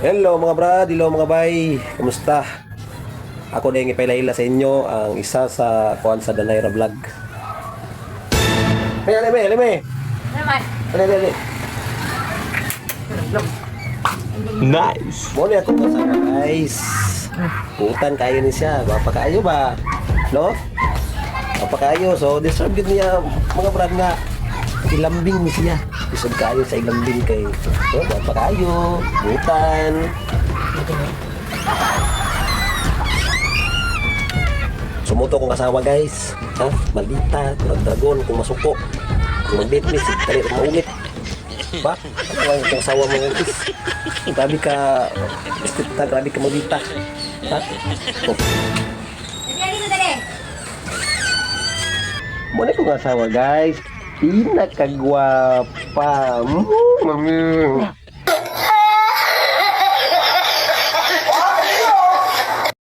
Hello mga brad, hello mga bay. Kumusta? Ako na yung ipailahila sa inyo ang isa sa kuwan sa Danayra Vlog. May alime. Naman. Ali. Nice. Muna ako kasama guys. Putan kayo ni siya. Mapakayo ba? No? Mapakayo. So deserve din niya mga brad nga ilambing ni siya. Deserve kayo sa ilambing kay. So, mapakayo. Putan. Sumuto kong kasawa guys. Ha? Balita, dragon, kung masuko. Kung mag-bitmis, tali maulit. Ba? Ano lang yung kasawa mo guys? Grabe ka, istita, grabe ka malita. Ha? Oh. Muna kong kasawa guys. Pinakagwapa. Mami.